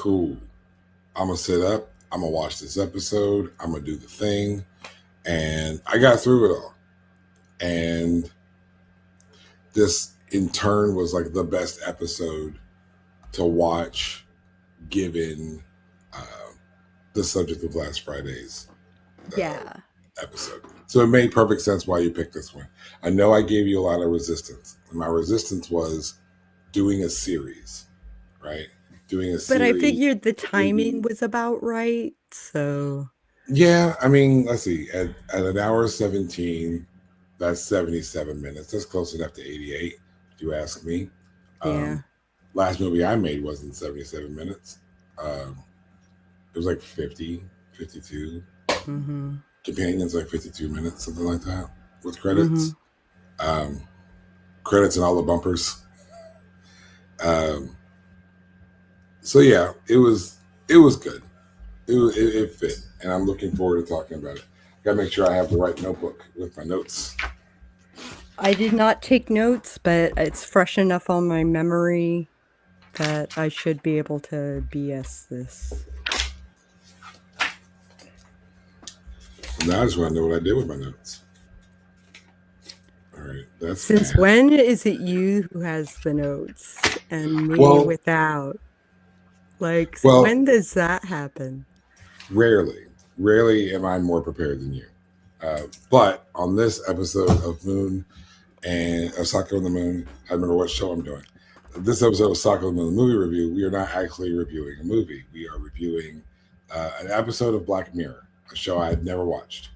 cool. I'm going to sit up. I'm going to watch this episode. I'm going to do the thing. And I got through it all. And this, in turn, was like the best episode to watch given the subject of last Friday's episode. So it made perfect sense why you picked this one. I know I gave you a lot of resistance. And my resistance was doing a series, right? Doing a series. But I figured the timing was about right, so... Yeah, I mean, let's see. At an hour 17, that's 77 minutes. That's close enough to 88, if you ask me. Yeah. Last movie I made wasn't 77 minutes. It was like 50, 52. Mm-hmm. Companions like 52 minutes, something like that, with credits. Mm-hmm. Credits and all the bumpers. So yeah, it was good. It fit, and I'm looking forward to talking about it. Gotta make sure I have the right notebook with my notes. I did not take notes, but it's fresh enough on my memory that I should be able to BS this. Now I just want to know what I did with my notes. All right, that's Since when is it you who has the notes and me without? Like, when does that happen? Rarely am I more prepared than you. But on this episode of Moon and Sako and the Moon, I remember what show I'm doing. This episode of Sako and the Moon movie review, we are not actually reviewing a movie. We are reviewing an episode of Black Mirror, a show I had never watched.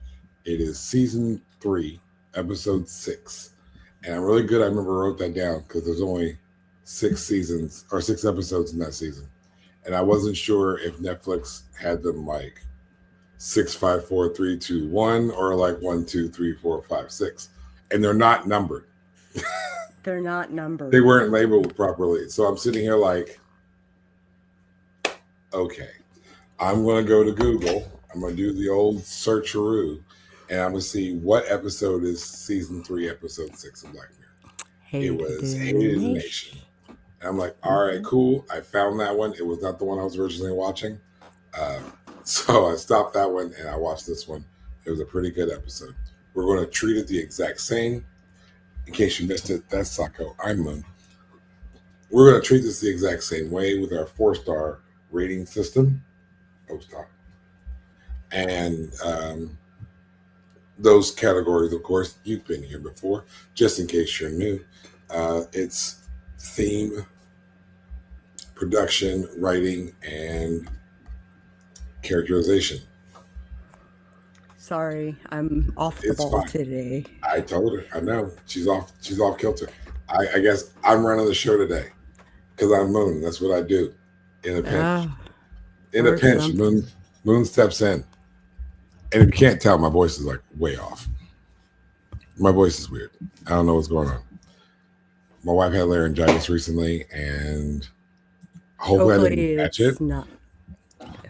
It is season 3, episode 6. And I'm really good. I remember I wrote that down because there's only 6 episodes in that season. And I wasn't sure if Netflix had them like 6, 5, 4, 3, 2, 1 or like 1, 2, 3, 4, 5, 6. And they're not numbered. They're not numbered. They weren't labeled properly. So I'm sitting here like, okay, I'm going to go to Google. I'm going to do the old searcheroo. And I'm going to see what episode is season 3, episode 6 of Black Mirror. It was Hated Nation. And I'm like, all right, cool. I found that one. It was not the one I was originally watching. So I stopped that one and I watched this one. It was a pretty good episode. We're going to treat it the exact same. In case you missed it, that's Sako. I'm Moon. We're going to treat this the exact same way with our 4-star rating system. And those categories, of course, you've been here before. Just in case you're new, it's theme, production, writing, and characterization. Sorry, I'm off the ball today. I told her. I know. She's off kilter. I guess I'm running the show today because I'm Moon. That's what I do in a pinch. In a pinch, Moon steps in. And if you can't tell, my voice is like way off. My voice is weird. I don't know what's going on. My wife had laryngitis recently, and hopefully I didn't catch it.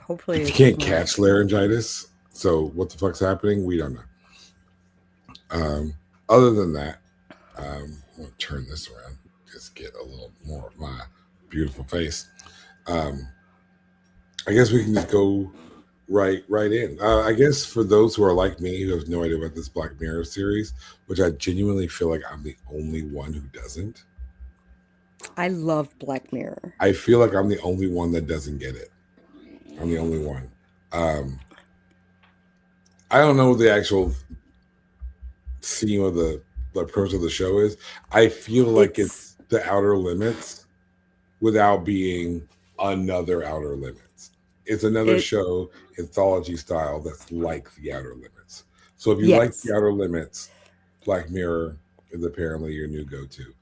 Hopefully you can't catch laryngitis. So what the fuck's happening? We don't know. Other than that, I'm going to turn this around. Just get a little more of my beautiful face. I guess we can just go right in. I guess for those who are like me, who have no idea about this Black Mirror series, which I genuinely feel like I'm the only one who doesn't. I love Black Mirror. I feel like I'm the only one that doesn't get it. I'm the only one. I don't know what the actual theme of the premise of the show is. I feel like it's the Outer Limits without being another Outer Limits. It's another show, anthology style, that's like the Outer Limits. So if you like the Outer Limits, Black Mirror is apparently your new go-to.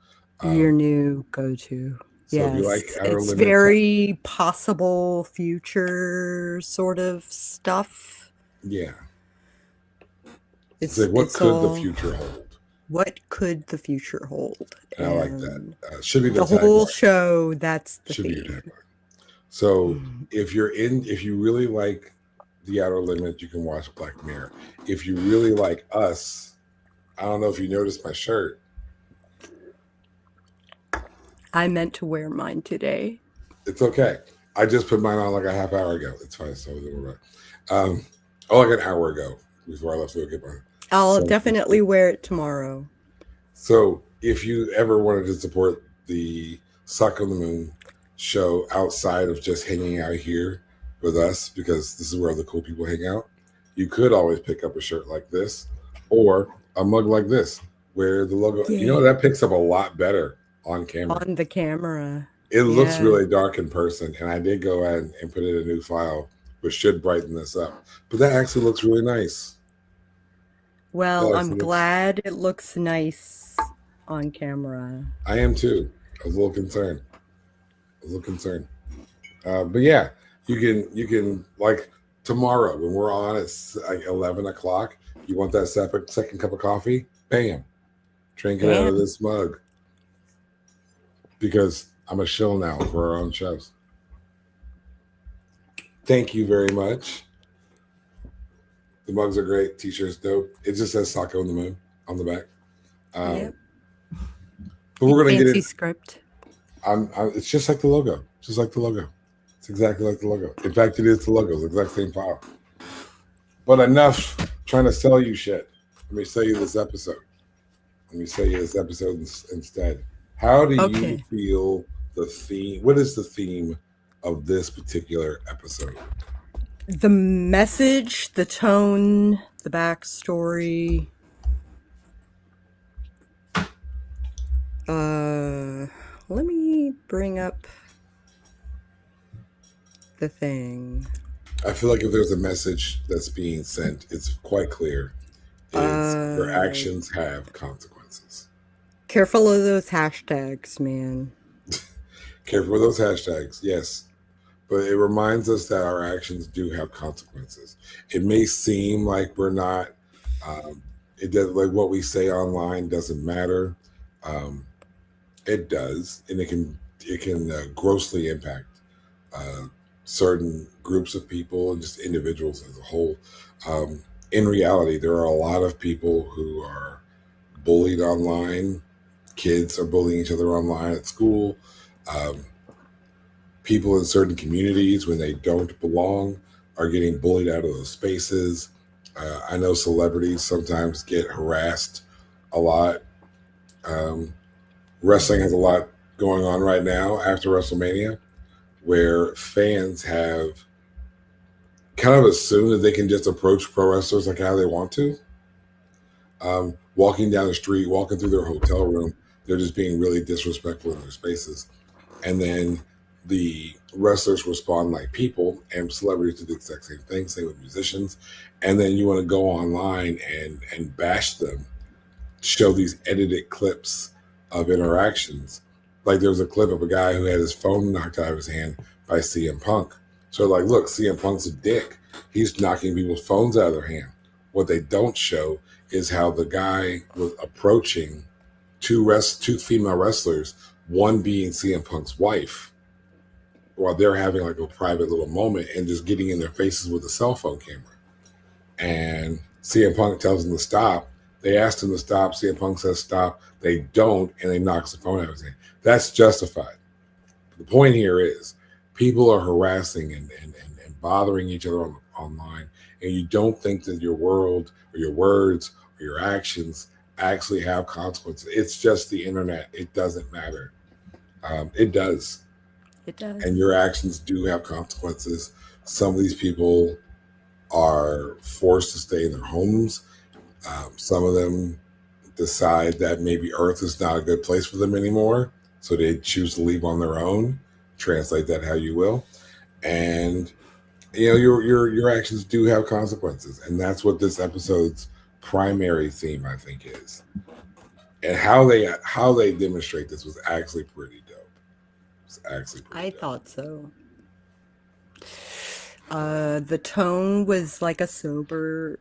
Your new go-to. So if you like Outer It's Limits, very possible future sort of stuff. Yeah. It's like, what could the future hold? What could the future hold? And I like that. Should be the whole show. That's the should theme. be your tagline. So if you really like the Outer Limits, you can watch Black Mirror. If you really like Us, I don't know if you noticed my shirt. I meant to wear mine today. It's okay. I just put mine on like a half hour ago. It's fine. So don't worry about it. Oh, like an hour ago before I left to go get mine. I'll So, definitely wear it tomorrow. so if you ever wanted to support the Suck on the Moon show outside of just hanging out here with us, because this is where the cool people hang out, you could always pick up a shirt like this or a mug like this, where the logo, you know, Yay. that picks up a lot better on camera. On the camera. It looks Yeah. really dark in person, and I did go ahead and put in a new file, which should brighten this up. But that actually looks really nice. That Well, I'm actually looks. glad it looks nice on camera. I am too. I was a little concerned. But yeah, you can like tomorrow when we're on at like 11 o'clock. You want that second cup of coffee? Bam, drink it out of Bam. this mug, because I'm a shill now for our own shows. Thank you very much. The mugs are great. T-shirts dope. It just says Sako on the Moon on the back. Yep. But we're gonna get Fancy it. script. It's just like the logo. Just like the logo. It's exactly like the logo. In fact, it is the logo. It's the exact same file. But enough trying to sell you shit. Let me sell you this episode. Instead. How do you Okay. feel the theme? What is the theme of this particular episode? The message, the tone, the backstory. Let me bring up the thing. I feel like if there's a message that's being sent, it's quite clear. Your actions have consequences. Careful of those hashtags, man. Careful with those hashtags, yes. But it reminds us that our actions do have consequences. It may seem like we're not, it does, like what we say online doesn't matter. It does, and it can grossly impact certain groups of people and just individuals as a whole. In reality, there are a lot of people who are bullied online. Kids are bullying each other online at school. People in certain communities, when they don't belong, are getting bullied out of those spaces. I know celebrities sometimes get harassed a lot. Wrestling has a lot going on right now after WrestleMania, where fans have kind of assumed that they can just approach pro wrestlers like how they want to. Walking down the street, walking through their hotel room, they're just being really disrespectful in their spaces. And then the wrestlers respond like people, and celebrities do the exact same thing, same with musicians. And then you want to go online and bash them, show these edited clips of interactions. Like there was a clip of a guy who had his phone knocked out of his hand by CM Punk. So like, look, CM Punk's a dick. He's knocking people's phones out of their hand. What they don't show is how the guy was approaching two female wrestlers, one being CM Punk's wife, while they're having like a private little moment and just getting in their faces with a cell phone camera. And CM Punk tells them to stop. They asked him to stop. CM Punk says stop. They don't, and they knocks the phone out of his hand. That's justified. The point here is people are harassing and bothering each other online, and you don't think that your world or your words or your actions actually have consequences. It's just the internet. It doesn't matter. It does. It does. And your actions do have consequences. Some of these people are forced to stay in their homes. Some of them decide that maybe Earth is not a good place for them anymore, so they choose to leave on their own. Translate that how you will, and you know your actions do have consequences, and that's what this episode's primary theme, I think, is. And how they demonstrate this was actually pretty dope. I thought so. The tone was like a somber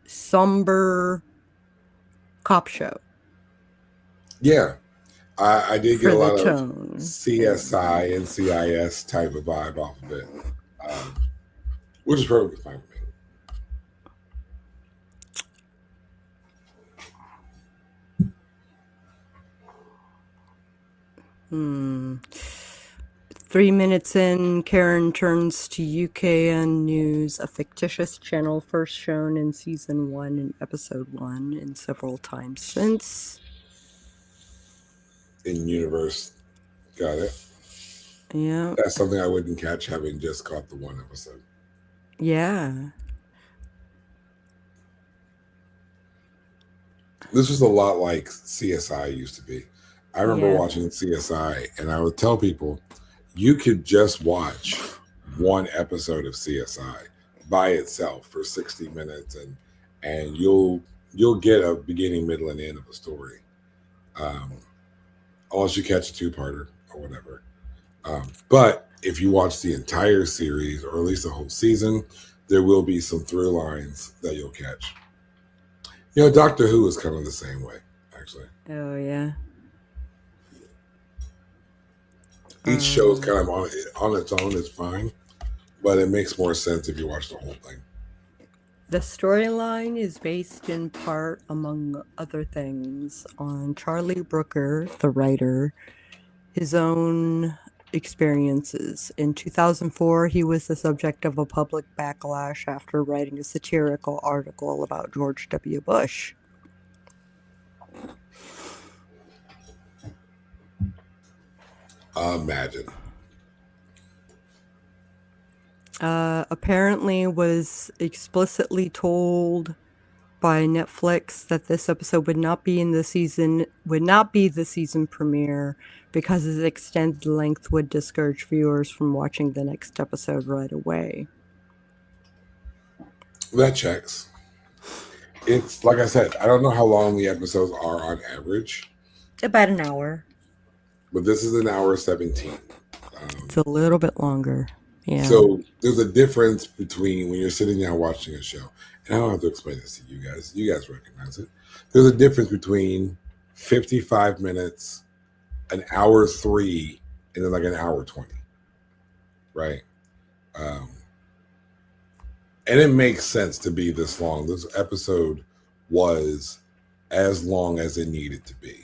cop show. Yeah, I did get a lot of tone. CSI and CIS type of vibe off of it, which is perfectly fine with me. 3 minutes in, Karen turns to UKN News, a fictitious channel first shown in season 1 and episode 1 and several times since. In universe, got it. Yeah. That's something I wouldn't catch having just caught the one episode. Yeah. This was a lot like CSI used to be. I remember Yeah. watching CSI, and I would tell people, you could just watch one episode of CSI by itself for 60 minutes, and you'll get a beginning, middle, and end of a story, unless you catch a two-parter or whatever. But if you watch the entire series, or at least the whole season, there will be some through lines that you'll catch. You know, Doctor Who is kind of the same way, actually. Oh, yeah. Each show is kind of on its own. It's fine, but it makes more sense if you watch the whole thing. The storyline is based in part, among other things, on Charlie Brooker, the writer, his own experiences. In 2004, he was the subject of a public backlash after writing a satirical article about George W. Bush. Imagine. Apparently was explicitly told by Netflix that this episode would not be the season premiere because its extended length would discourage viewers from watching the next episode right away. That checks. It's like I said, I don't know how long the episodes are on average. About an hour. But this is an hour 17. It's a little bit longer. Yeah. So there's a difference between when you're sitting down watching a show, and I don't have to explain this to you guys. You guys recognize it. There's a difference between 55 minutes, an hour 3, and then like an hour 20. Right? And it makes sense to be this long. This episode was as long as it needed to be.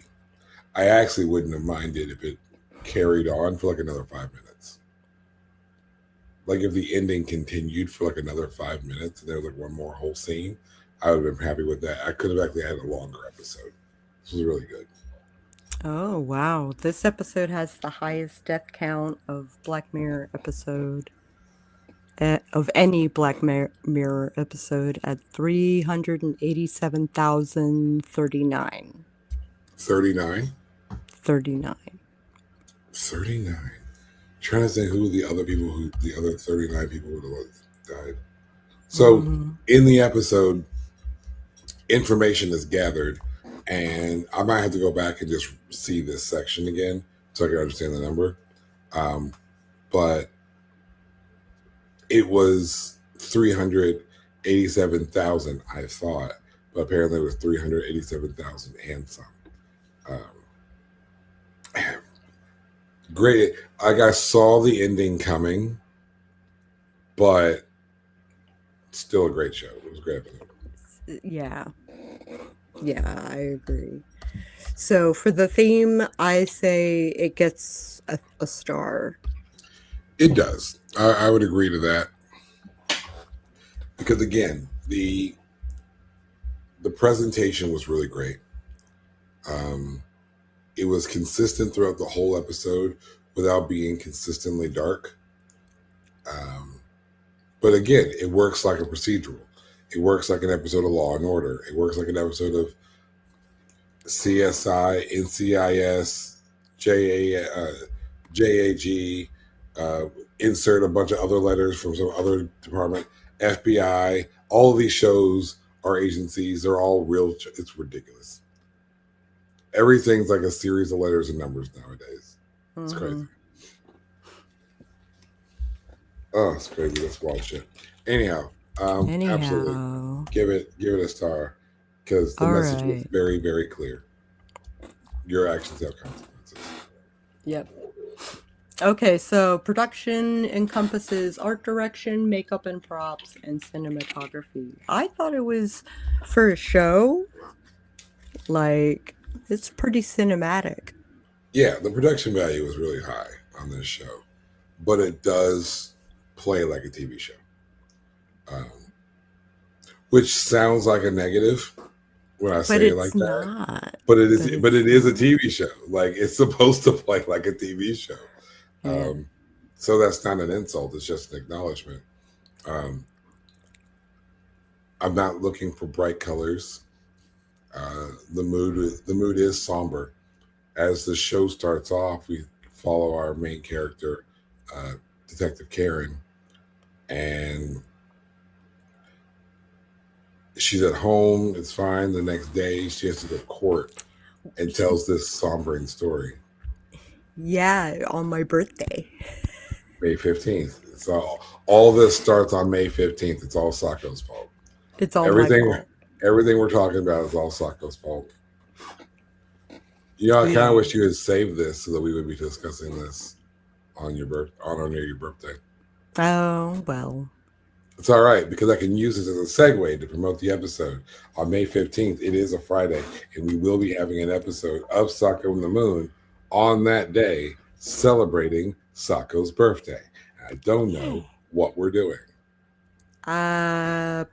I actually wouldn't have minded if it carried on for like another 5 minutes. Like if the ending continued for like another 5 minutes and there was like one more whole scene, I would have been happy with that. I could have actually had a longer episode. This was really good. Oh, wow. This episode has the highest death count of Black Mirror episode. Of any Black Mirror episode at 387,039. 39? 39. 39. Trying to think who the other 39 people would have died. So in the episode, information is gathered, and I might have to go back and just see this section again so I can understand the number. But it was 387,000, I thought, but apparently it was 387,000 and some. Great. I saw the ending coming, but still a great show. It was a great episode. Yeah. Yeah, I agree. So for the theme, I say it gets a star. It does. I would agree to that. Because again, the presentation was really great. It was consistent throughout the whole episode without being consistently dark. But again, it works like a procedural. It works like an episode of Law and Order. It works like an episode of CSI, NCIS, JAG, insert a bunch of other letters from some other department, FBI. All of these shows are agencies. They're all real. It's ridiculous. Everything's like a series of letters and numbers nowadays. It's crazy. Oh, it's crazy. Let's watch it. Anyhow, absolutely. Give it a star because the message was very, very clear. Your actions have consequences. Yep. Okay, so production encompasses art direction, makeup and props, and cinematography. I thought it was, for a show, like, it's pretty cinematic. Yeah, the production value was really high on this show. but it does play like a TV show, um, which sounds like a negative when I But say it like it's that. not. But it is. But But it's it is a not. TV show. Like it's supposed to play like a TV show. Yeah. So that's not an insult. It's just an acknowledgement. Um, I'm not looking for bright colors. The mood is somber. As the show starts off, we follow our main character, uh, Detective Karen, and she's at home. It's fine. The next day, she has to go to court and tells this sombering story. Yeah, on my birthday. May 15th. So all this starts on May 15th. It's all Sako's fault. It's all my Everything fault. everything we're talking about is all Sako's fault. You know, I kind Yeah. of wish you had saved this so that we would be discussing this on or near your birthday. Oh, well. It's all right because I can use this as a segue to promote the episode. On May 15th, it is a Friday, and we will be having an episode of Sako and the Moon on that day celebrating Sako's birthday. I don't know what we're doing.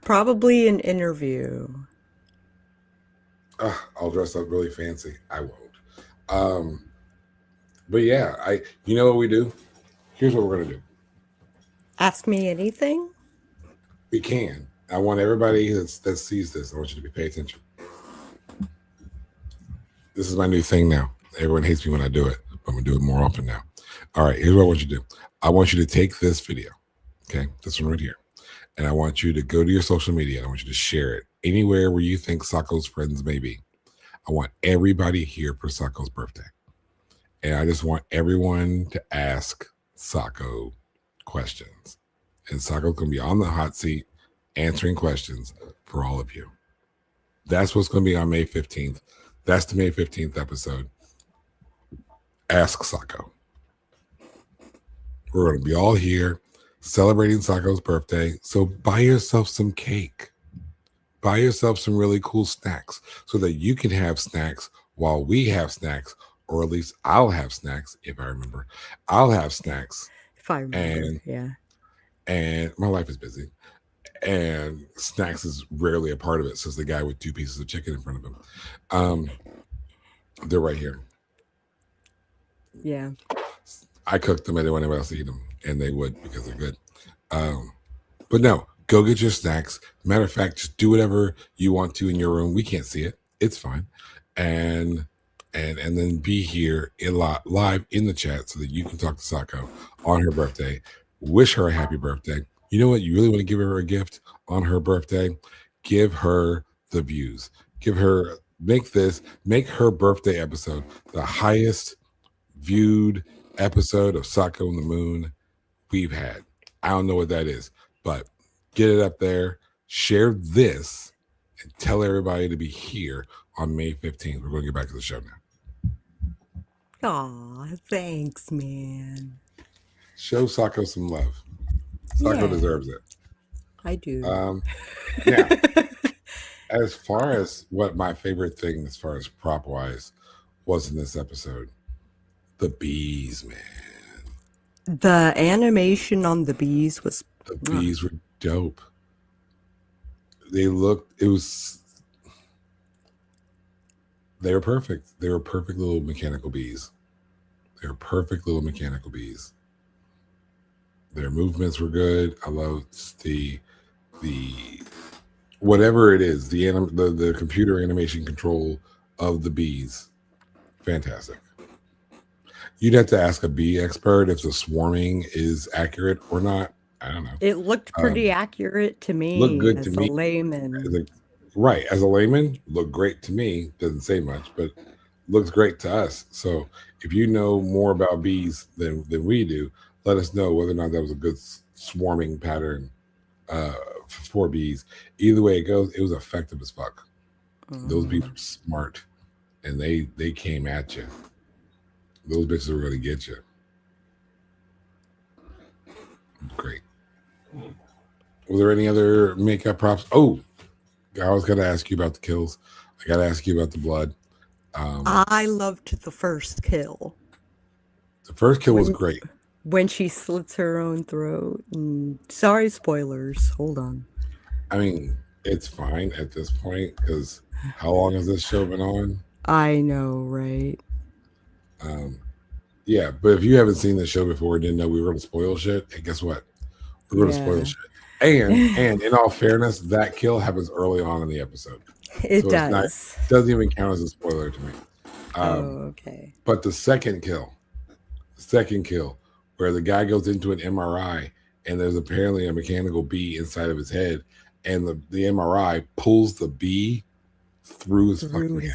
Probably an interview. I'll dress up really fancy. I won't. But yeah, you know what we do? Here's what we're gonna do. Ask me anything? We can. I want everybody that sees this, I want you to pay attention. This is my new thing now. Everyone hates me when I do it, but I'm gonna do it more often now. All right, here's what I want you to do. I want you to take this video, okay, this one right here, and I want you to go to your social media and I want you to share it anywhere where you think Sako's friends may be. I want everybody here for Sako's birthday. And I just want everyone to ask Sako questions. And Sako's going to be on the hot seat answering questions for all of you. That's what's going to be on May 15th. That's the May 15th episode. Ask Sako. We're going to be all here celebrating Sako's birthday. So buy yourself some cake. Buy yourself some really cool snacks so that you can have snacks while we have snacks, or at least I'll have snacks if I remember. I'll have snacks. If I remember, yeah. And my life is busy. And snacks is rarely a part of it, says the guy with 2 pieces of chicken in front of him. They're right here. Yeah. I cooked them. I didn't want anybody else to eat them. And they would because they're good. But no, go get your snacks. Matter of fact, just do whatever you want to in your room. We can't see it. It's fine. And then be here live in the chat so that you can talk to Sako on her birthday. Wish her a happy birthday. You know what? You really want to give her a gift on her birthday? Give her the views. Make her birthday episode the highest viewed episode of Sako and the Moon we've had. I don't know what that is, but get it up there. Share this and tell everybody to be here on May 15th. We're going to get back to the show now. Aw, thanks, man. Show Sako some love. Sako deserves it. I do. Now, as far as what my favorite thing, as far as prop wise, was in this episode, the bees, man. The animation on the bees was. The bees were dope. They were perfect. They were perfect little mechanical bees. Their movements were good. I loved the whatever it is, the computer animation control of the bees. Fantastic. You'd have to ask a bee expert if the swarming is accurate or not. I don't know. It looked pretty accurate to me. Looked good as to a me. layman. As a layman, looked great to me. Doesn't say much, but looks great to us. So if you know more about bees than we do, let us know whether or not that was a good swarming pattern for bees. Either way it goes, it was effective as fuck. Those bees were smart, and they came at you. Those bitches were going to get you. Great. Was there any other makeup props? Oh, I was going to ask you about the kills. I got to ask you about the blood. I loved the first kill. The first kill was great. when she slits her own throat. And sorry, spoilers. Hold on. I mean, it's fine at this point because how long has this show been on? I know, right? Yeah, but if you haven't seen the show before and didn't know we were going to spoil shit, hey, guess what? We're going to spoil Yeah. shit. And in all fairness, that kill happens early on in the episode, It so it's not does. doesn't even count as a spoiler to me. Okay. But the second kill, where the guy goes into an MRI and there's apparently a mechanical bee inside of his head, and the MRI pulls the bee through his fucking head.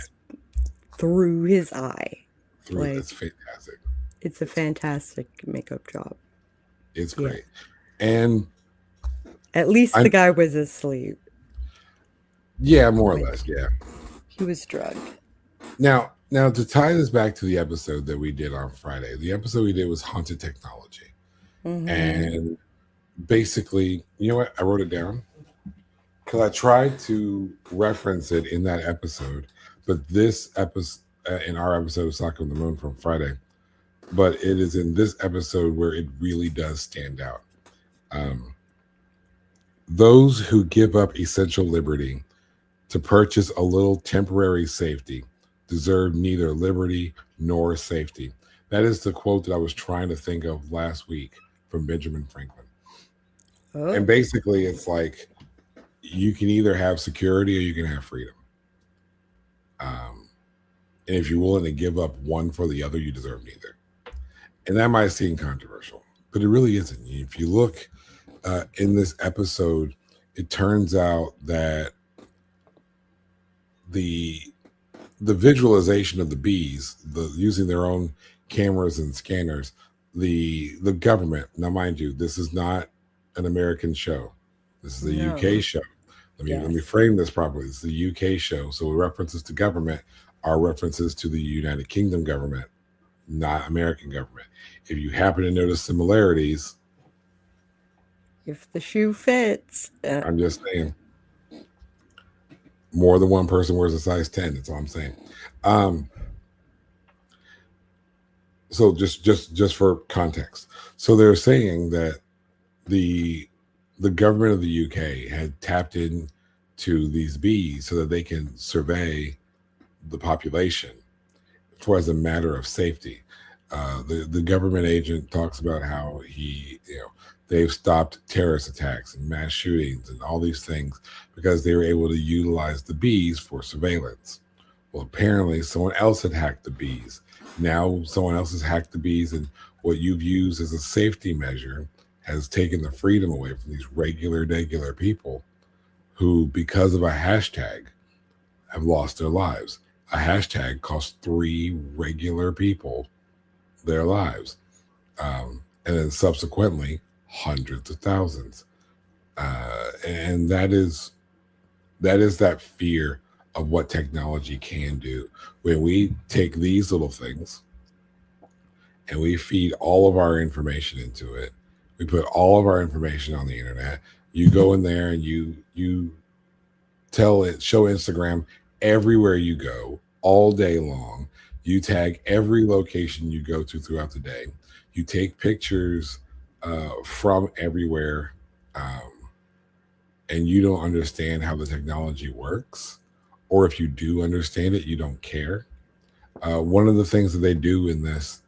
Through his eye. It's fantastic. It's a fantastic makeup job. It's great. And at least the guy was asleep. Yeah, more or less, yeah. He was drugged. Now to tie this back to the episode that we did on Friday, the episode we did was Haunted Technology. Mm-hmm. And basically, you know what? I wrote it down because I tried to reference it in that episode, but this episode, in our episode of Sako and the Moon from Friday, but it is in this episode where it really does stand out. Those who give up essential liberty to purchase a little temporary safety deserve neither liberty nor safety. That is the quote that I was trying to think of last week from Benjamin Franklin. Oh. And basically, it's like you can either have security or you can have freedom. And if you're willing to give up one for the other, you deserve neither. And that might seem controversial, but it really isn't. If you look in this episode, it turns out that the visualization of the bees, using their own cameras and scanners, the government. Now, mind you, this is not an American show. This is a UK show. Let me frame this properly. It's the UK show. So references to government are references to the United Kingdom government, not American government. If you happen to notice similarities, if the shoe fits, I'm just saying. More than one person wears a size 10. That's all I'm saying. So just for context, so they're saying that the government of the UK had tapped into these bees so that they can survey the population for as a matter of safety. The government agent talks about how they've stopped terrorist attacks and mass shootings and all these things because they were able to utilize the bees for surveillance. Well, apparently someone else had hacked the bees. Now someone else has hacked the bees, and what you've used as a safety measure has taken the freedom away from these regular people who, because of a hashtag, have lost their lives. A hashtag cost 3 regular people their lives. And then subsequently, hundreds of thousands. And that is that fear of what technology can do. When we take these little things and we feed all of our information into it, we put all of our information on the internet. You go in there and you tell it, show Instagram everywhere you go all day long. You tag every location you go to throughout the day. You take pictures from everywhere, and you don't understand how the technology works, or if you do understand it, you don't care. One of the things that they do in this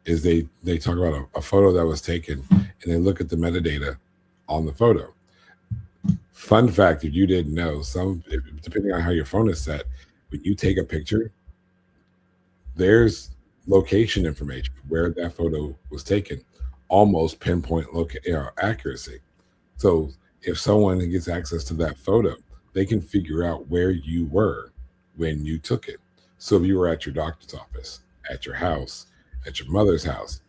is they talk about a photo that was taken, and they look at the metadata on the photo. Fun fact, if you didn't know, depending on how your phone is set, when you take a picture, there's location information where that photo was taken, almost pinpoint accuracy. So if someone gets access to that photo, they can figure out where you were when you took it. So if you were at your doctor's office, at your house, at your mother's house,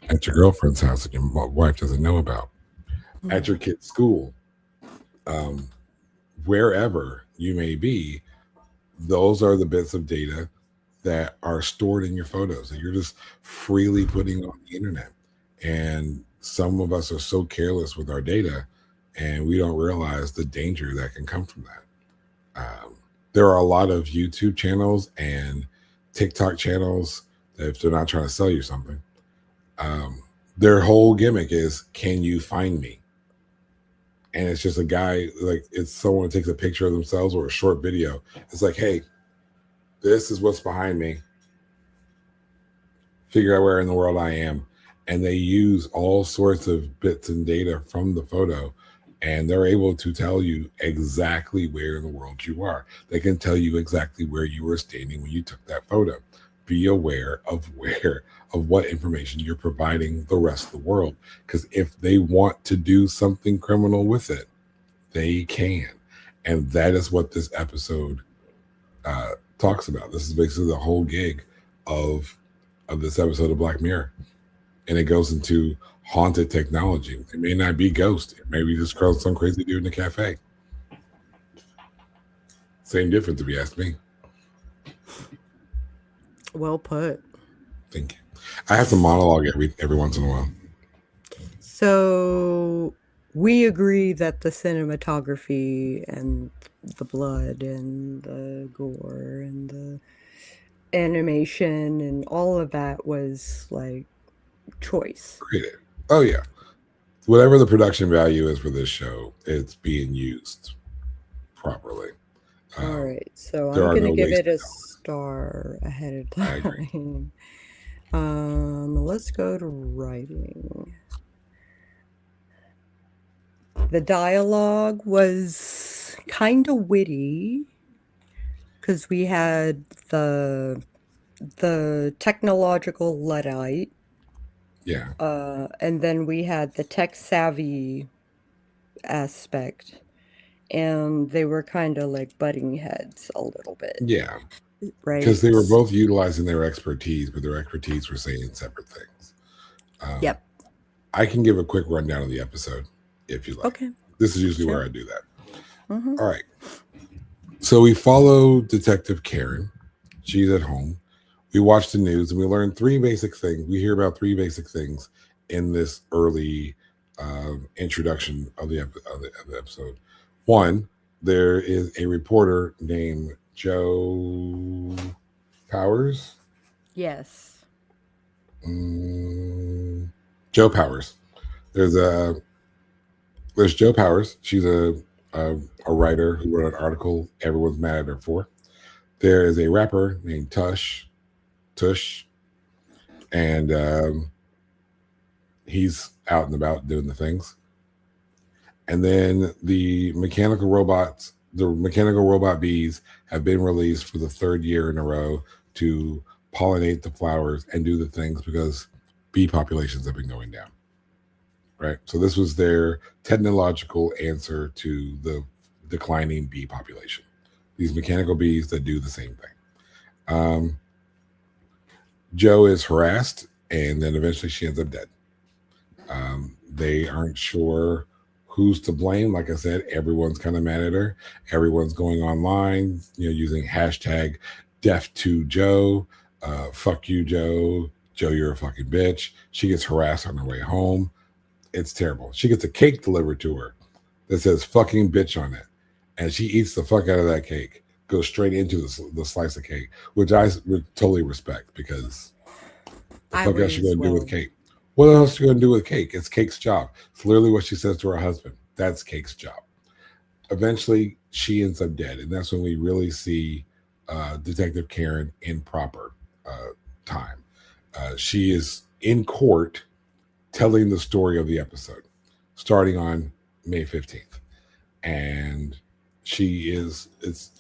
at your girlfriend's house that your wife doesn't know about, at your kid's school, wherever you may be, those are the bits of data that are stored in your photos that you're just freely putting on the internet. And some of us are so careless with our data, and we don't realize the danger that can come from that. There are a lot of YouTube channels and TikTok channels that, if they're not trying to sell you something, Their whole gimmick is, can you find me? And it's just a guy, like it's someone who takes a picture of themselves or a short video. It's like, hey, this is what's behind me. Figure out where in the world I am. And they use all sorts of bits and data from the photo, and they're able to tell you exactly where in the world you are. They can tell you exactly where you were standing when you took that photo. Be aware of what information you're providing the rest of the world. Because if they want to do something criminal with it, they can. And that is what this episode talks about. This is basically the whole gig of this episode of Black Mirror. And it goes into haunted technology. It may not be ghost. It may be just some crazy dude in a cafe. Same difference, if you ask me. Well put. Thank you. I have to monologue every once in a while. So we agree that the cinematography and the blood and the gore and the animation and all of that was like choice. Creative. Oh yeah. Whatever the production value is for this show, it's being used properly. All right. So I'm going to give it a star ahead of time. I agree. Let's go to writing. The dialogue was kind of witty because we had the technological Luddite. Yeah. And then we had the tech savvy aspect, and they were kind of like butting heads a little bit. Yeah. Right. Because they were both utilizing their expertise, but their expertise were saying separate things. Yep. I can give a quick rundown of the episode if you like. Okay. This is usually where I do that. Mm-hmm. All right. So we follow Detective Karen. She's at home. We watch the news and we learn three basic things. We hear about three basic things in this early introduction of the episode. One, there is a reporter named Joe Powers. Yes. Joe Powers. There's Joe Powers. She's a writer who wrote an article everyone's mad at her for. There is a rapper named Tush, and he's out and about doing the things. And then the mechanical robot bees have been released for the third year in a row to pollinate the flowers and do the things because bee populations have been going down. Right. So this was their technological answer to the declining bee population. These mechanical bees that do the same thing. Joe is harassed, and then eventually she ends up dead. They aren't sure who's to blame. Like I said, everyone's kind of mad at her. Everyone's going online, using hashtag deaf to Joe. Fuck you, Joe. Joe, you're a fucking bitch. She gets harassed on her way home. It's terrible. She gets a cake delivered to her that says fucking bitch on it. And she eats the fuck out of that cake, goes straight into the slice of cake, which I would totally respect because the fuck else you going to do with cake? What else are you going to do with cake? It's Cake's job. It's literally what she says to her husband. That's Cake's job. Eventually, she ends up dead. And that's when we really see Detective Karen in proper time. She is in court telling the story of the episode starting on May 15th. And it's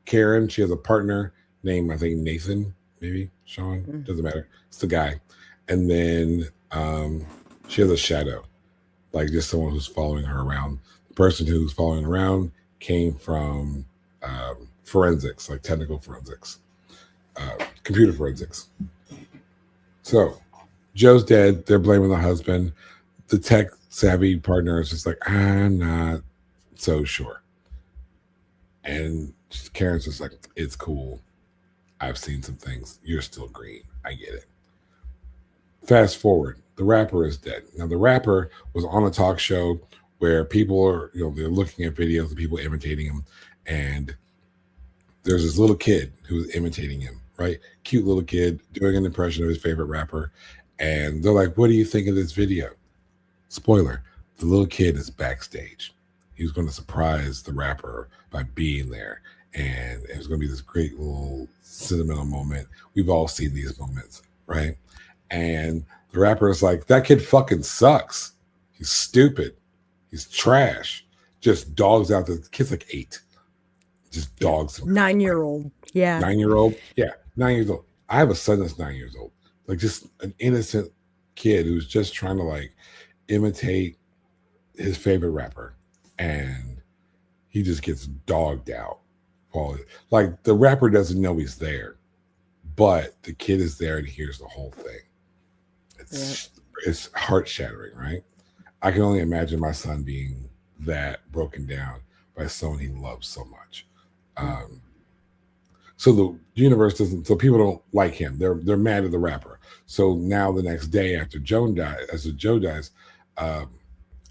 Karen. She has a partner named, I think, Nathan, maybe Sean, doesn't matter. It's the guy. And then she has a shadow, like just someone who's following her around. The person who's following around came from forensics, like technical forensics, computer forensics. So Joe's dead. They're blaming the husband. The tech savvy partner is just like, I'm not so sure. And Karen's just like, it's cool. I've seen some things. You're still green. I get it. Fast forward. The rapper is dead. Now, the rapper was on a talk show where people are, they're looking at videos of people imitating him. And there's this little kid who's imitating him, right? Cute little kid doing an impression of his favorite rapper. And they're like, what do you think of this video? Spoiler, the little kid is backstage. He was going to surprise the rapper by being there. And it was going to be this great little sentimental moment. We've all seen these moments, right? And the rapper is like, that kid fucking sucks. He's stupid. He's trash. Just dogs out. The kid's like 8. Just dogs. 9-year-old. Yeah. 9-year-old. Yeah, 9 years old. I have a son that's 9 years old. Like just an innocent kid who's just trying to like imitate his favorite rapper, and he just gets dogged out. Like the rapper doesn't know he's there, but the kid is there and hears the whole thing. It's heart shattering, right? I can only imagine my son being that broken down by someone he loves so much. So the universe doesn't. So people don't like him. They're mad at the rapper. So now the next day after Joe dies,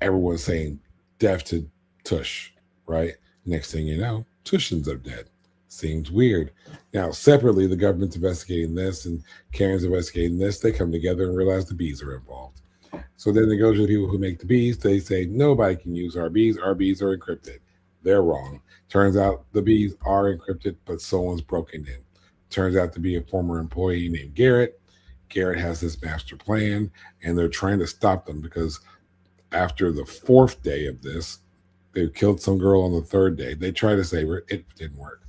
everyone's saying death to Tush, right? Next thing you know, Tush ends up dead. Seems weird. Now separately, the government's investigating this and Karen's investigating this. They come together and realize the bees are involved. So then they go to the people who make the bees. They say nobody can use our bees. Our bees are encrypted. They're wrong. Turns out the bees are encrypted, but someone's broken in. Turns out to be a former employee named Garrett. Garrett has this master plan, and they're trying to stop them because after the 4th day of this, they killed some girl on the 3rd day. They tried to save her. It didn't work.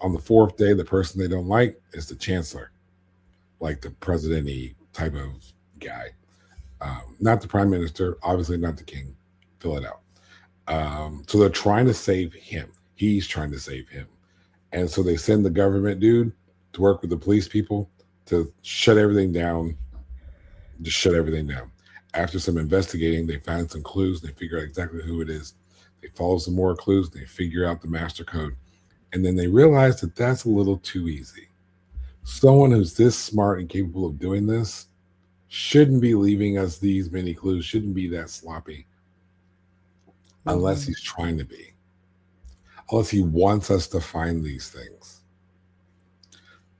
On the 4th day, the person they don't like is the chancellor, like the president-y type of guy. Not the prime minister, obviously not the king. Fill it out. So they're trying to save him. He's trying to save him. And so they send the government dude to work with the police people to shut everything down. Just shut everything down. After some investigating, they find some clues. They figure out exactly who it is. They follow some more clues. They figure out the master code. And then they realize that that's a little too easy. Someone who's this smart and capable of doing this shouldn't be leaving us these many clues, shouldn't be that sloppy. Unless he's trying to be. Unless he wants us to find these things.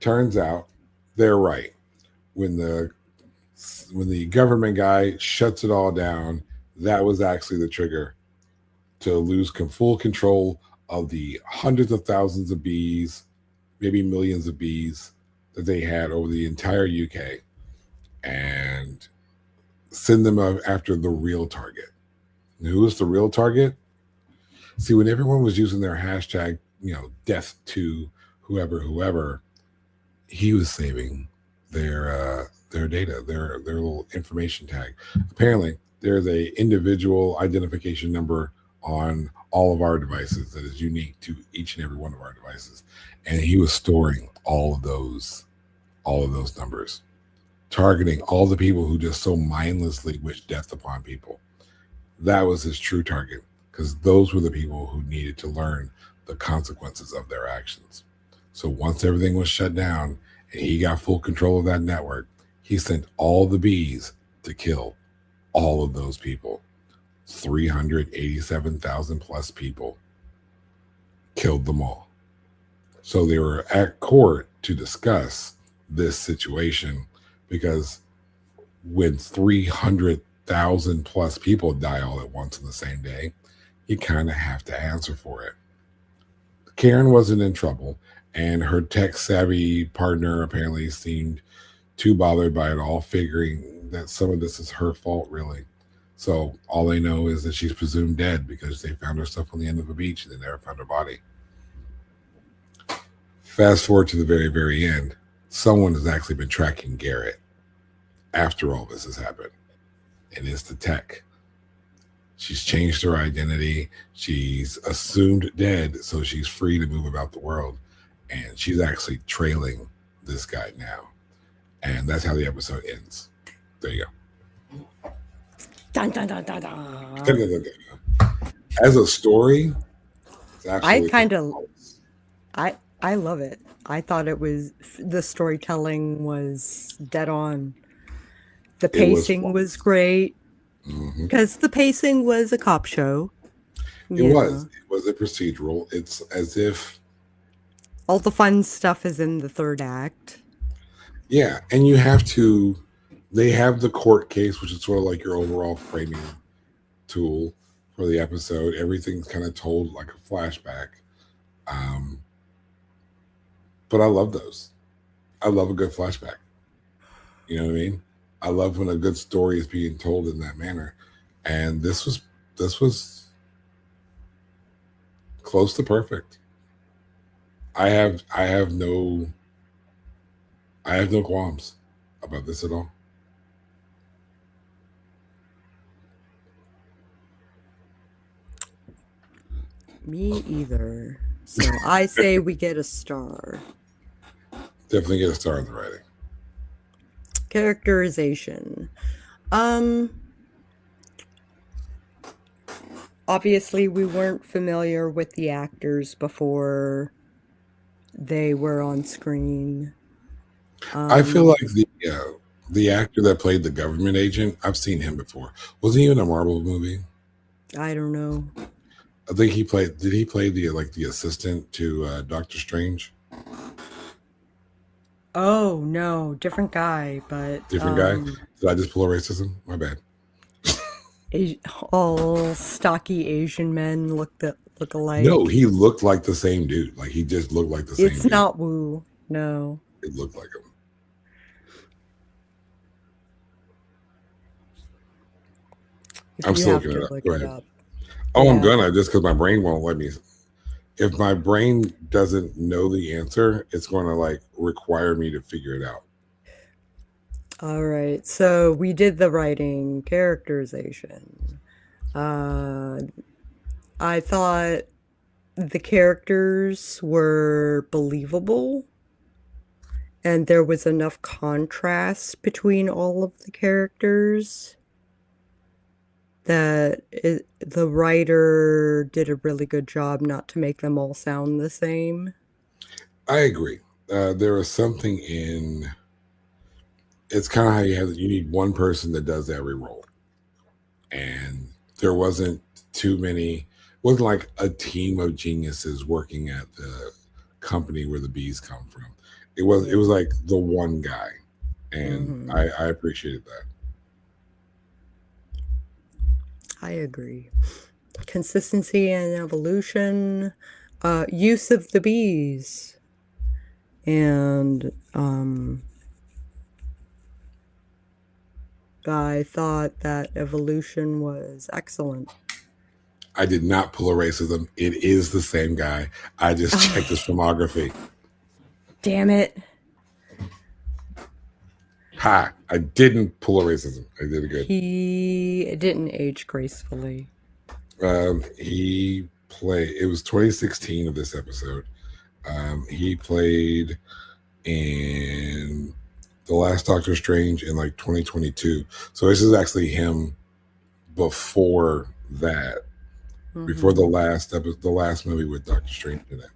Turns out they're right. When the government guy shuts it all down, that was actually the trigger to lose full control of the hundreds of thousands of bees, maybe millions of bees that they had over the entire UK, and send them after the real target. And who was the real target? See, when everyone was using their hashtag, death to whoever, he was saving their data, their little information tag. Apparently, there's a individual identification number on all of our devices that is unique to each and every one of our devices, and he was storing all of those numbers, targeting all the people who just so mindlessly wish death upon people. That was his true target, because those were the people who needed to learn the consequences of their actions. So once everything was shut down and he got full control of that network, he sent all the bees to kill all of those people. 387,000 plus people. Killed them all. So they were at court to discuss this situation, because when 300,000 plus people die all at once in the same day, you kind of have to answer for it. Karen wasn't in trouble, and her tech savvy partner apparently seemed too bothered by it all, figuring that some of this is her fault, really. So all they know is that she's presumed dead because they found her stuff on the end of a beach and they never found her body. Fast forward to the very, very end. Someone has actually been tracking Garrett after all this has happened, and it's the tech. She's changed her identity. She's assumed dead, so she's free to move about the world. And she's actually trailing this guy now. And that's how the episode ends. There you go. Dun, dun, dun, dun, dun. As a story, it's actually I love it. I thought the storytelling was dead on. The pacing was great. Because the pacing was a cop show. It was a procedural. It's as if all the fun stuff is in the 3rd act. Yeah, and you have to they have the court case, which is sort of like your overall framing tool for the episode. Everything's kind of told like a flashback. But I love those. I love a good flashback. You know what I mean? I love when a good story is being told in that manner. And this was close to perfect. I have no qualms about this at all. Me either. So I say we get a star. Definitely get a star in the writing. Characterization. Obviously we weren't familiar with the actors before they were on screen. I feel like the actor that played the government agent, I've seen him before. Wasn't he in a Marvel movie? I don't know. I think he played. Did he play the assistant to Doctor Strange? Oh no, different guy, but Different guy. Did I just pull a racism? My bad. all stocky Asian men look alike. No, he looked like the same dude. Like he just looked like the same. It's not Wu. No. It looked like him. I'm still looking it up. Go ahead. Oh, yeah. I'm gonna just because my brain won't let me. If my brain doesn't know the answer, it's going to like require me to figure it out. All right. So we did the writing, characterization. I thought the characters were believable and there was enough contrast between all of the characters that the writer did a really good job not to make them all sound the same. I agree. There was something in. It's kind of how you need one person that does every role, and there wasn't too many. It wasn't like a team of geniuses working at the company where the bees come from. It was like the one guy, and I appreciated that. I agree. Consistency and evolution, use of the bees, and I thought that evolution was excellent. I did not pull a racism. It is the same guy. I just checked his filmography. Damn it. Ha! I didn't pull a racism. I did it good. He didn't age gracefully. He played. It was 2016 of this episode. He played in the last Doctor Strange in like 2022. So this is actually him before that, before the last episode, the last movie with Doctor Strange in it.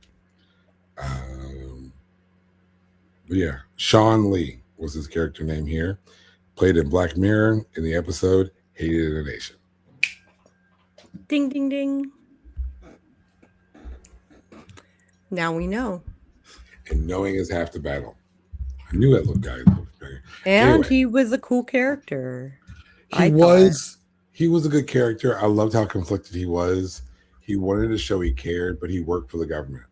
But yeah, Sean Lee was his character name here. Played in Black Mirror in the episode Hated in a Nation. Ding, ding, ding. Now we know. And knowing is half the battle. I knew that little guy. And anyway, he was a cool character. He was a good character. I loved how conflicted he was. He wanted to show he cared, but he worked for the government.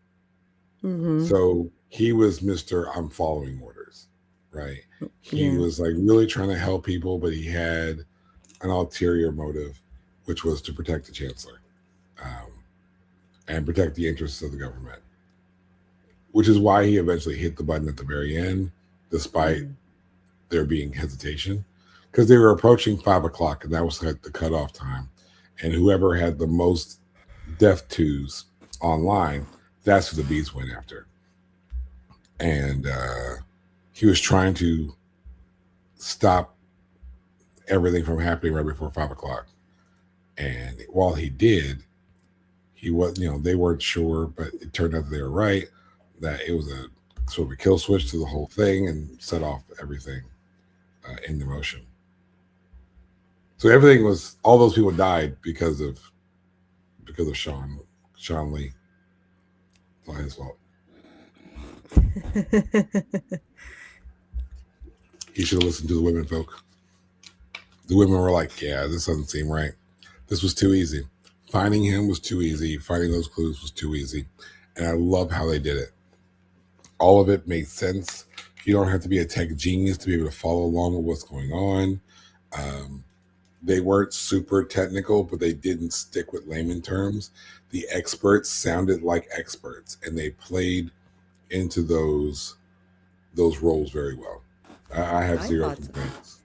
So he was Mr. I'm following orders, right? He was like really trying to help people, but he had an ulterior motive, which was to protect the chancellor and protect the interests of the government, which is why he eventually hit the button at the very end, despite there being hesitation, because they were approaching 5 o'clock, and that was like the cutoff time. And whoever had the most death twos online, that's who the bees went after. And he was trying to stop everything from happening right before 5 o'clock. And while he did, he was, they weren't sure, but it turned out that they were right, that it was a sort of a kill switch to the whole thing and set off everything into motion. So everything was, all those people died because of Sean Lee. It's not his fault. He should have listened to the women folk. The women were like, yeah, this doesn't seem right. This was too easy. Finding him was too easy. Finding those clues was too easy. And I love how they did it. All of it made sense. You don't have to be a tech genius to be able to follow along with what's going on. They weren't super technical, but they didn't stick with layman terms. The experts sounded like experts, and they played into those roles very well. I have zero complaints.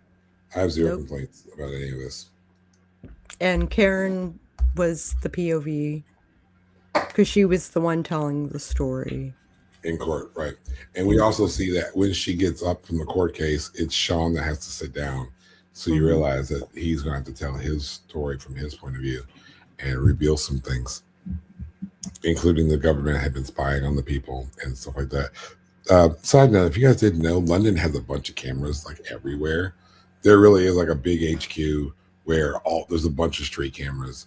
I have zero complaints about any of this. And Karen was the POV because she was the one telling the story in court, right? And we also see that when she gets up from the court case, it's Sean that has to sit down. So you realize that he's going to have to tell his story from his point of view and reveal some things, including the government had been spying on the people and stuff like that. Side note, if you guys didn't know, London has a bunch of cameras like everywhere. There really is like a big HQ where there's a bunch of street cameras,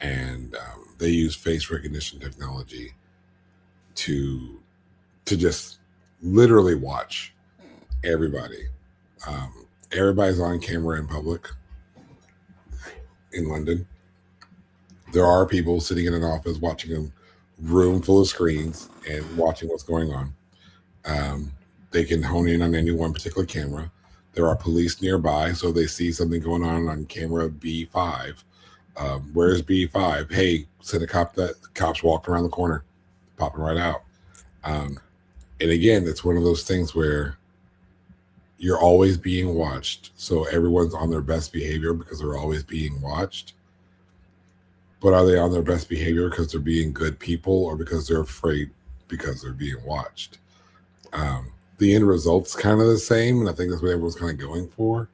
and they use face recognition technology to just literally watch everybody. Everybody's on camera in public in London. There are people sitting in an office watching a room full of screens and watching what's going on. They can hone in on any one particular camera. There are police nearby, so they see something going on camera B5. Where's B5? Hey, send a cop. That cops walking around the corner, popping right out. And again, it's one of those things where you're always being watched. So everyone's on their best behavior because they're always being watched. But are they on their best behavior because they're being good people or because they're afraid because they're being watched? The end result's kind of the same, and I think that's what everyone's kind of going for.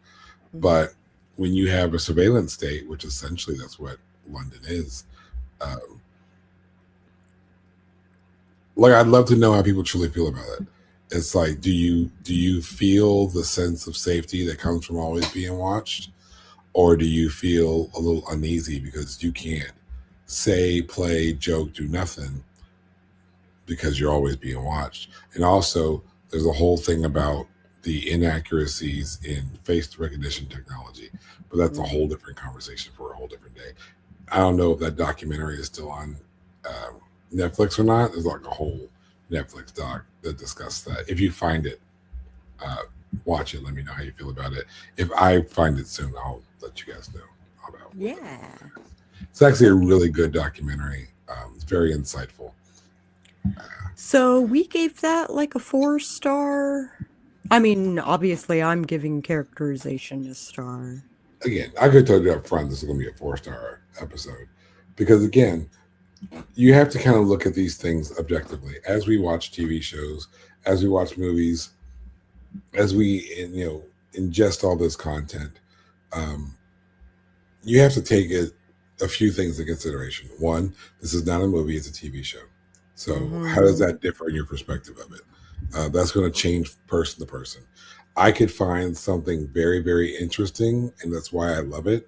But when you have a surveillance state, which essentially that's what London is, like I'd love to know how people truly feel about it. It's like, do you feel the sense of safety that comes from always being watched, or do you feel a little uneasy because you can't say, play, joke, do nothing because you're always being watched? And also, there's a whole thing about the inaccuracies in face recognition technology, but that's a whole different conversation for a whole different day. I don't know if that documentary is still on Netflix or not. There's like a whole Netflix doc that discusses that. If you find it, watch it. Let me know how you feel about it. If I find it soon, I'll let you guys know about it. Yeah. It's actually a really good documentary. It's very insightful. So we gave that like a 4-star. I mean, obviously, I'm giving characterization a star. Again, I could tell you up front this is going to be a 4-star episode because, again, you have to kind of look at these things objectively as we watch TV shows, as we watch movies, as we ingest all this content. You have to take a few things into consideration. One, this is not a movie; it's a TV show. So how does that differ in your perspective of it? That's going to change person to person. I could find something very, very interesting, and that's why I love it.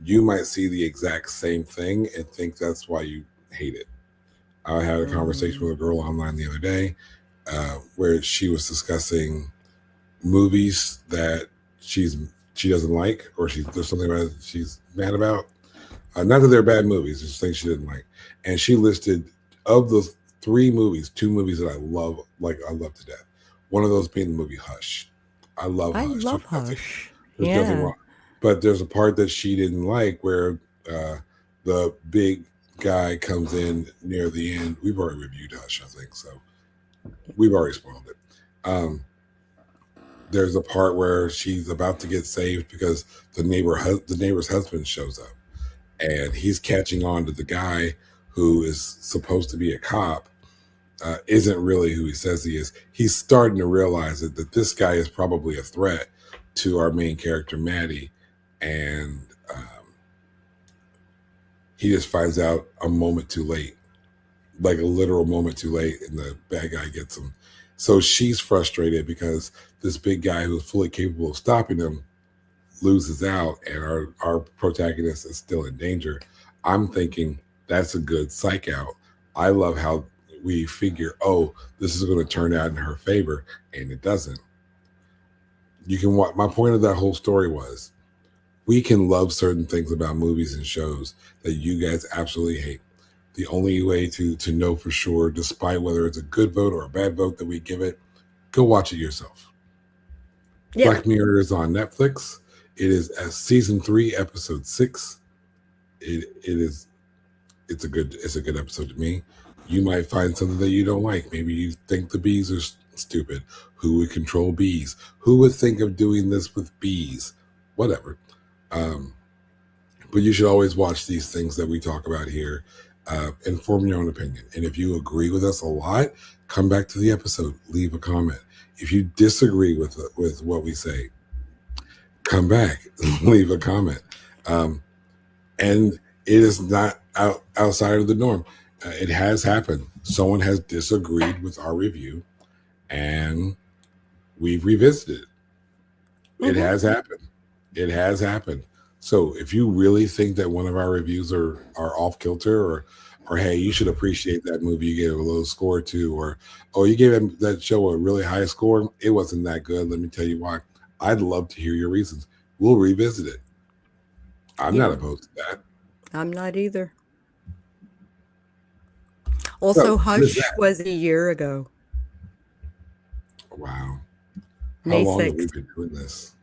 You might see the exact same thing and think that's why you hate it. I had a conversation with a girl online the other day where she was discussing movies that she doesn't like, or there's something about it she's mad about. Not that they're bad movies, just things she didn't like. And she listed, of the 3 movies, 2 movies that I love to death. One of those being the movie Hush. I love Hush. There's nothing wrong. But there's a part that she didn't like where the big guy comes in near the end. We've already reviewed Hush, I think, so we've already spoiled it. There's a part where she's about to get saved because the neighbor's husband shows up, and he's catching on to the guy who is supposed to be a cop isn't really who he says he is. He's starting to realize that this guy is probably a threat to our main character, Maddie, and he just finds out a moment too late, like a literal moment too late, and the bad guy gets him. So she's frustrated because this big guy who's fully capable of stopping him loses out, and our protagonist is still in danger. I'm thinking that's a good psych out. I love how we figure, this is going to turn out in her favor, and it doesn't. My point of that whole story was We can love certain things about movies and shows that you guys absolutely hate. The only way to know for sure, despite whether it's a good vote or a bad vote that we give it, go watch it yourself. Yeah. Black Mirror is on Netflix. It is season 3, episode 6. It's a good episode to me. You might find something that you don't like. Maybe you think the bees are stupid. Who would control bees? Who would think of doing this with bees? Whatever. But you should always watch these things that we talk about here and form your own opinion. And if you agree with us a lot, come back to the episode, leave a comment. If you disagree with what we say, come back, leave a comment. And it is not outside of the norm. It has happened. Someone has disagreed with our review, and we've revisited it. It has happened. It has happened. So if you really think that one of our reviews are off kilter, or hey, you should appreciate that movie you gave a low score to, or oh, you gave that show a really high score, it wasn't that good. Let me tell you why. I'd love to hear your reasons. We'll revisit it. I'm not opposed to that. I'm not either. Also, Hush was a year ago. Wow. May How long 6th. have we been doing this?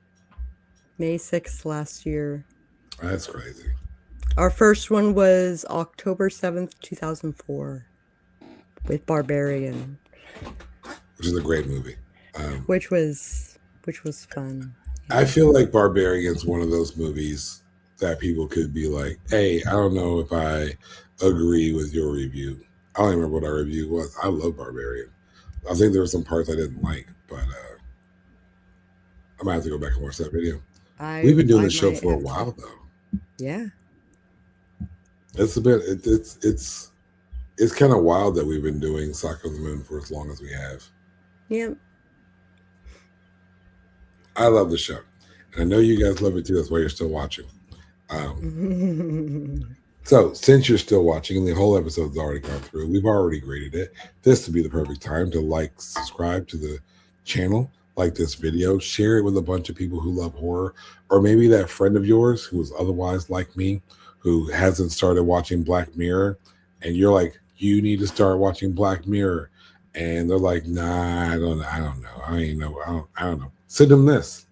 May 6th last year. That's crazy. Our first one was October 7th, 2004 with Barbarian. Which is a great movie. Which was fun. I feel like Barbarian is one of those movies that people could be like, hey, I don't know if I agree with your review. I don't even remember what our review was. I love Barbarian. I think there were some parts I didn't like, but I might have to go back and watch that video. We've been doing this show for a while, though. Yeah. It's a bit, it's kind of wild that we've been doing Sako the Moon for as long as we have. Yep. I love the show. And I know you guys love it too. That's why you're still watching. So since you're still watching and the whole episode's already gone through, we've already graded it. This would be the perfect time to subscribe to the channel, like this video, share it with a bunch of people who love horror, or maybe that friend of yours who is otherwise like me, who hasn't started watching Black Mirror, and you're like, you need to start watching Black Mirror. And they're like, nah, I don't know. I don't know. Send them this.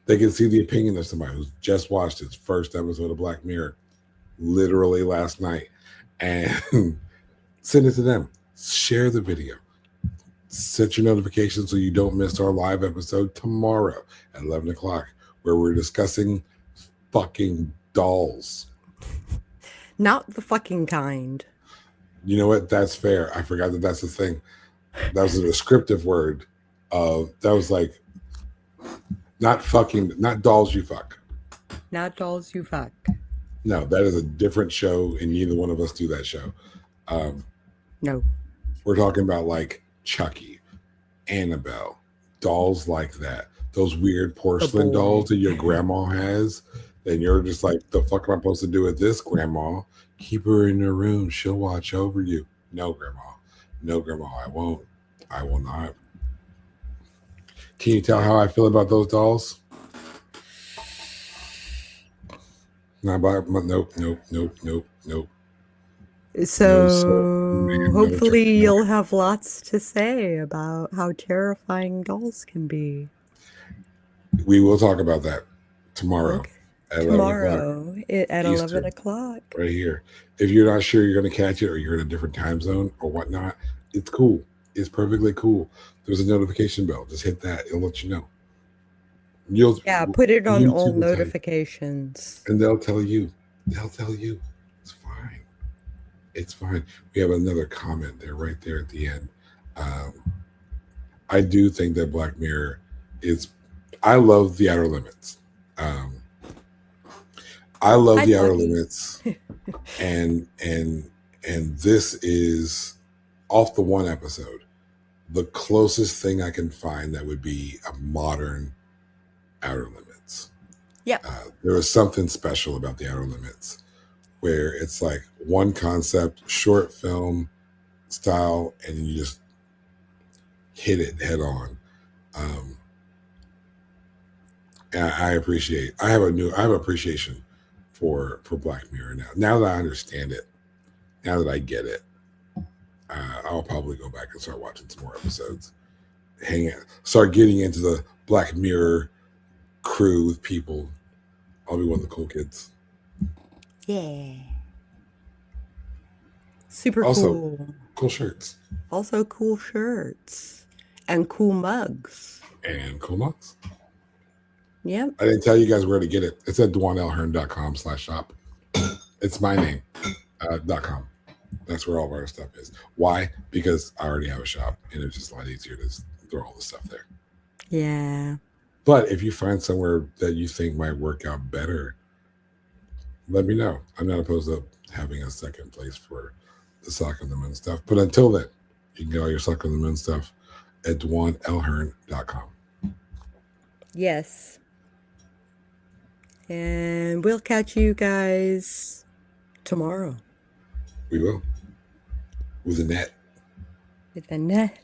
They can see the opinion of somebody who's just watched his first episode of Black Mirror literally last night, and send it to them. Share the video. Set your notifications so you don't miss our live episode tomorrow at 11 o'clock, where we're discussing fucking dolls. Not the fucking kind. You know what? That's fair. I forgot that that's the thing. That was a descriptive word. That was like, not dolls you fuck. Not dolls you fuck. No, that is a different show, and neither one of us do that show. No. We're talking about like Chucky, Annabelle, dolls like that. Those weird porcelain dolls that your grandma has. And you're just like, the fuck am I supposed to do with this, grandma? Keep her in her room. She'll watch over you. No, grandma. No, grandma, I won't. I will not. Can you tell how I feel about those dolls? Nope. So hopefully you'll have lots to say about how terrifying dolls can be. We will talk about that tomorrow. Okay. Tomorrow at 11 o'clock. Right here. If you're not sure you're going to catch it, or you're in a different time zone or whatnot, it's cool. It's perfectly cool. There's a notification bell. Just hit that. It'll let you know. Put it on all notifications. And they'll tell you. It's fine. It's fine. We have another comment there, right there at the end. I do think that Black Mirror is... I love The Outer Limits. I love The Outer Limits. and this is, off the one episode, the closest thing I can find that would be a modern Outer Limits. Yeah. There was something special about The Outer Limits, where it's like one concept, short film style, and you just hit it head on. And I have appreciation for Black Mirror now. Now that I understand it, now that I get it, I'll probably go back and start watching some more episodes. Start getting into the Black Mirror crew with people. I'll be one of the cool kids. Yeah. Super Also, cool. cool shirts. Also cool shirts. And cool mugs. And cool mugs. Yep. I didn't tell you guys where to get it. It's at DwanLHearn.com/shop. It's my name. .com. That's where all of our stuff is. Why? Because I already have a shop, and it's just a lot easier to throw all the stuff there. Yeah. But if you find somewhere that you think might work out better, let me know. I'm not opposed to having a second place for the Sako and the Moon stuff. But until then, you can get all your Sako and the Moon stuff at DwanLHearn.com. Yes. And we'll catch you guys tomorrow. We will. With a net. With a net.